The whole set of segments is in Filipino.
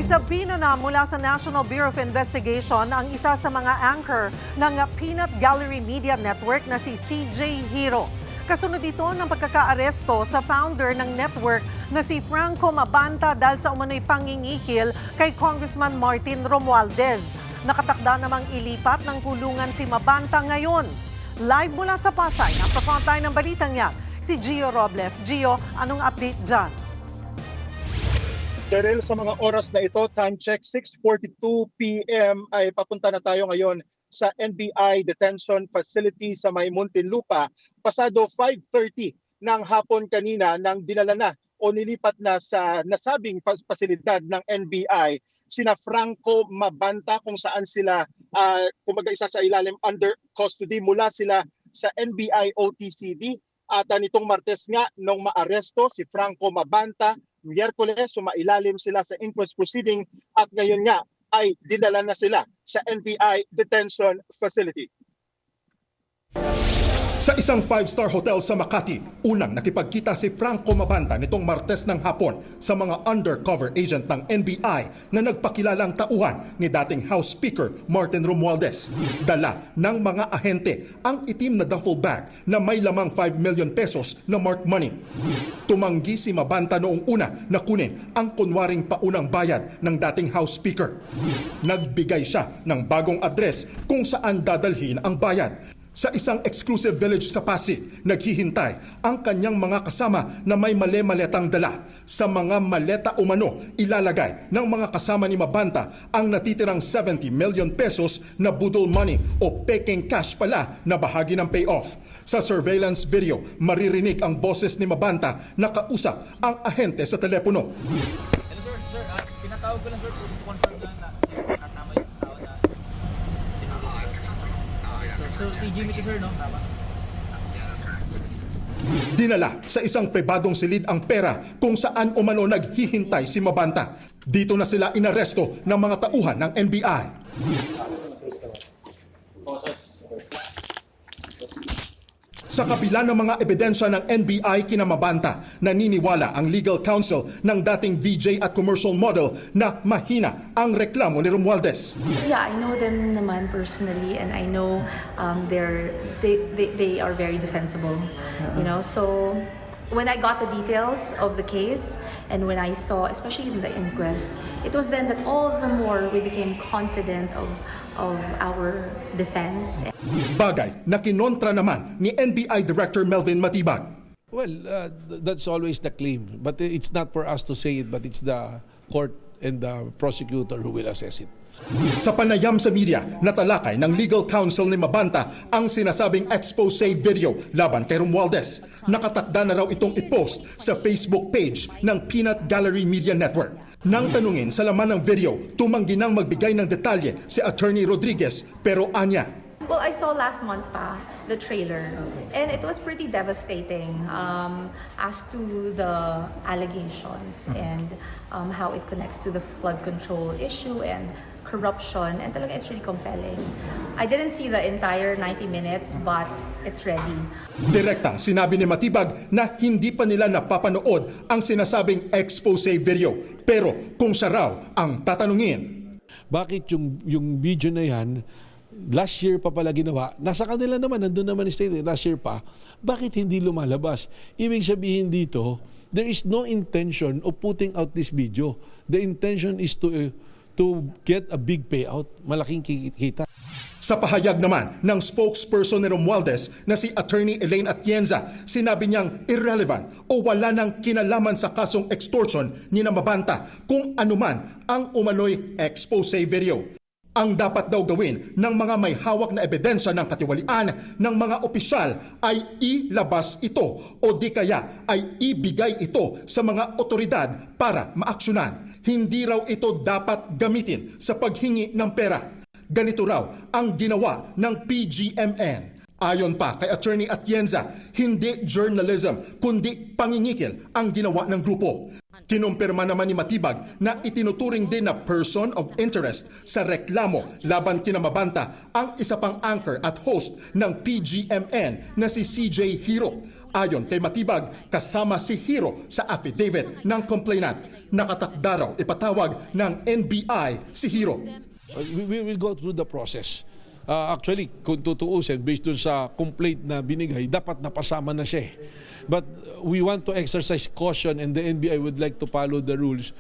Isabina na mula sa National Bureau of Investigation ang isa sa mga anchor ng Peanut Gallery Media Network na si CJ Hiro. Kasunod ito ng pagkakaaresto sa founder ng network na si Franco Mabanta dahil sa umano'y pangingikil kay Congressman Martin Romualdez. Nakatakda namang ilipat ng kulungan si Mabanta ngayon. Live mula sa Pasay, nagpa-frontline ng balitang yan, si Gio Robles. Gio, anong update dyan? Daryl, sa mga oras na ito, time check 6:42 p.m. ay papunta na tayo ngayon sa NBI Detention Facility sa May Muntinlupa. Pasado 5:30 ng hapon kanina nang dinala na o nilipat na sa nasabing pasilidad ng NBI sina Franco Mabanta kung saan sila kumbaga isa sa ilalim under custody mula sila sa NBI OTCD. At nitong Martes nga nung maaresto si Franco Mabanta, Miyerkules sumailalim sila sa inquest proceeding at ngayon nga ay dinala na sila sa NBI Detention Facility. Sa isang 5-star hotel sa Makati, unang nakipagkita si Franco Mabanta nitong Martes ng hapon sa mga undercover agent ng NBI na nagpakilalang tauhan ni dating House Speaker Martin Romualdez. Dala ng mga ahente ang itim na duffel bag na may lamang 5 million pesos na marked money. Tumanggi si Mabanta noong una na kunin ang kunwaring paunang bayad ng dating House Speaker. Nagbigay siya ng bagong address kung saan dadalhin ang bayad. Sa isang exclusive village sa Pasig, naghihintay ang kanyang mga kasama na may male-maletang dala. Sa mga maleta umano, ilalagay ng mga kasama ni Mabanta ang natitirang 70 million pesos na budol money o peking cash pala na bahagi ng payoff. Sa surveillance video, maririnig ang boses ni Mabanta na kausap ang ahente sa telepono. Hello sir, pinatawag ko lang sir to confirm lang na tama yung tao na So si Jimmy to sir, no? Tama. Dinala sa isang pribadong silid ang pera kung saan umano naghihintay si Mabanta. Dito na sila inaresto ng mga tauhan ng NBI. Sa kabila ng mga ebidensya ng NBI kina Mabanta, naniniwala ang legal counsel ng dating VJ at commercial model na mahina ang reklamo ni Romualdez. Yeah, I know them naman personally, and I know they are very defensible. You know, so when I got the details of the case and when I saw, especially in the inquest, it was then that all the more we became confident of our defense. Bagay na kinontra naman ni NBI Director Melvin Matibag. Well, that's always the claim. But it's not for us to say it, but it's the court and the prosecutor who will assess it. Sa panayam sa media, natalakay ng legal counsel ni Mabanta ang sinasabing expose video laban kay Romualdez. Nakatakda na raw itong i-post sa Facebook page ng Peanut Gallery Media Network. Nang tanungin sa laman ng video, tumanggi nang magbigay ng detalye si Attorney Rodriguez pero anya. Well, I saw last month pa the trailer, and it was pretty devastating as to the allegations and how it connects to the flood control issue and corruption, and talaga it's really compelling. I didn't see the entire 90 minutes, but it's ready. Direktang sinabi ni Matibag na hindi pa nila napapanood ang sinasabing expose video, pero kung siya raw ang tatanungin. Bakit yung video na yan, last year pa pala ginawa, nasa kanila naman, nandun naman state, last year pa, bakit hindi lumalabas? Ibig sabihin dito, there is no intention of putting out this video. The intention is to get a big payout, malaking kita. Sa pahayag naman ng spokesperson ni Romualdez na si Attorney Elaine Atienza, sinabi niyang irrelevant o wala nang kinalaman sa kasong extortion ni Mabanta kung anuman ang umano'y expose video. Ang dapat daw gawin ng mga may hawak na ebidensya ng katiwalian ng mga opisyal ay ilabas ito o di kaya ay ibigay ito sa mga otoridad para maaksyonan. Hindi raw ito dapat gamitin sa paghingi ng pera. Ganito raw ang ginawa ng PGMN. Ayon pa kay Attorney Atienza, hindi journalism kundi pangingikil ang ginawa ng grupo. Kinumpirma naman ni Matibag na itinuturing din na person of interest sa reklamo laban kina Mabanta ang isa pang anchor at host ng PGMN na si CJ Hiro. Ayon kay Matibag, kasama si Hiro sa affidavit ng complainant. Nakatakda raw ipatawag ng NBI si Hiro. We will go through the process. Actually, kung tutuusin, based dun sa complaint na binigay, dapat napasama na siya. But we want to exercise caution and the NBI would like to follow the rules.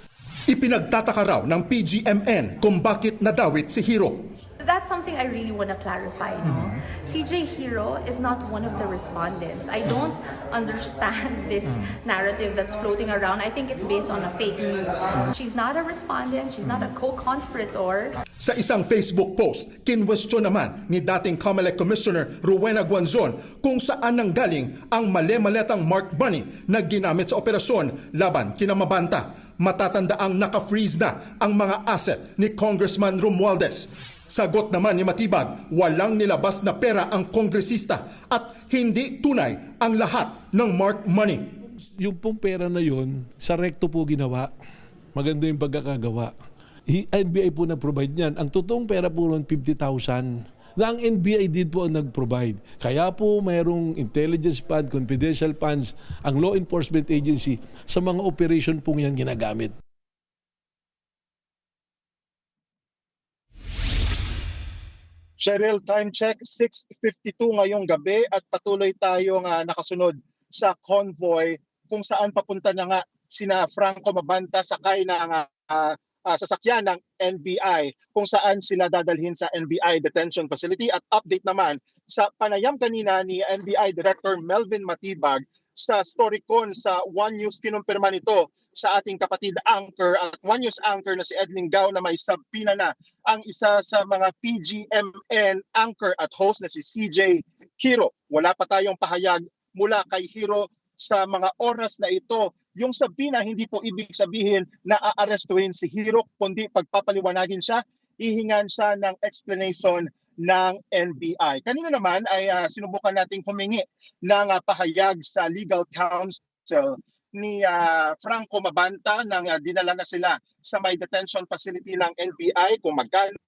Ipinagtataka raw ng PGMN kung bakit nadawit si Hiro. That's something I really want to clarify. No? CJ Hiro is not one of the respondents. I don't understand this narrative that's floating around. I think it's based on a fake news. She's not a respondent. She's not a co-conspirator. Sa isang Facebook post, kinwestiyon naman ni dating COMELEC Commissioner Rowena Guanzon kung saan nanggaling ang male-maletang marked money na ginamit sa operasyon laban kina Mabanta. Matatandaang naka-freeze na ang mga asset ni Congressman Romualdez. Sagot naman ni Matibag, walang nilabas na pera ang kongresista at hindi tunay ang lahat ng marked money. Yung pong pera na yun, sa recto po ginawa. Maganda yung pagkakagawa. NBI po nag-provide niyan. Ang totoong pera po ron 50,000. Na ang NBI din po ang nag-provide. Kaya po mayroong intelligence fund, confidential funds, ang law enforcement agency sa mga operation po yan ginagamit. Cheryl, time check, 6:52 ngayong gabi at patuloy tayong nakasunod sa convoy kung saan papunta na nga sina Franco Mabanta sakay ng sasakyan ng NBI kung saan sila dadalhin sa NBI detention facility. At update naman sa panayam kanina ni NBI Director Melvin Matibag sa Storycon sa One News, kinumpirma nito sa ating kapatid anchor at One News anchor na si Edwin Gao na may subpoena na ang isa sa mga PGMN anchor at host na si CJ Hiro. Wala pa tayong pahayag mula kay Hiro sa mga oras na ito. Yung subpoena hindi po ibig sabihin na aarestuhin si Hiro, kundi pagpapaliwanagin siya, ihingan siya ng explanation ng NBI. Kanina naman ay sinubukan nating humingi ng pahayag sa legal counsel ni Franco Mabanta nang dinala na sila sa may detention facility ng NBI kung magkano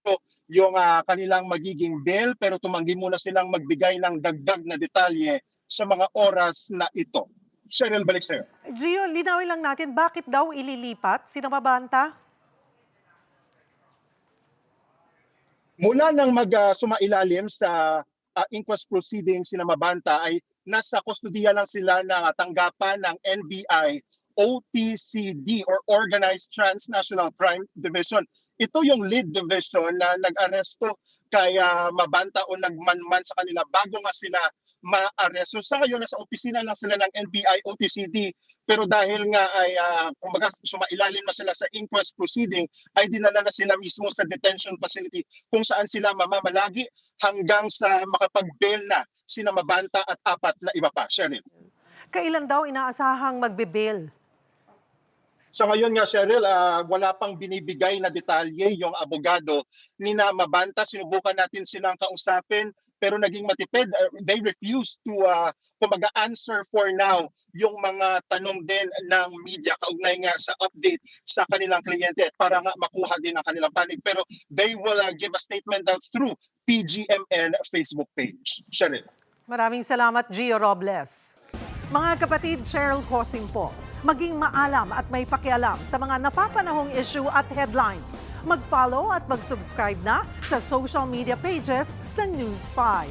yung kanilang magiging bail, pero tumanggi muna silang magbigay ng dagdag na detalye sa mga oras na ito. Cheryl, balik sa'yo. Gio, linawin lang natin, bakit daw ililipat si Mabanta? Mula nang sumailalim sa inquest proceedings si Mabanta ay nasa kustodiya lang sila ng tanggapan ng NBI OTCD or Organized Transnational Crime Division. Ito yung lead division na nag-aresto kay Mabanta o nagmanman sa kanila bago nga sila ma-aresto. Sa ngayon, nasa opisina lang sila ng NBI OTCD, pero dahil nga ay kumbaga sumailalim na sila sa inquest proceeding, ay dinala na sila mismo sa detention facility kung saan sila mamamalagi hanggang sa makapag-bail na sina Mabanta at 4 na iba pa. Cheryl. Kailan daw inaasahang magbe-bail? Sa ngayon nga, Cheryl, wala pang binibigay na detalye yung abogado ni na Mabanta. Sinubukan natin silang kausapin pero naging matipid. They refused to answer for now yung mga tanong din ng media kaugnay nga sa update sa kanilang kliyente para nga makuha din ang kanilang panig. Pero they will give a statement out through PGMN Facebook page. Cheryl. Maraming salamat, Gio Robles. Mga kapatid, Cheryl Cosing po. Maging maalam at may pakialam sa mga napapanahong issue at headlines. Mag-follow at mag-subscribe na sa social media pages ng News 5.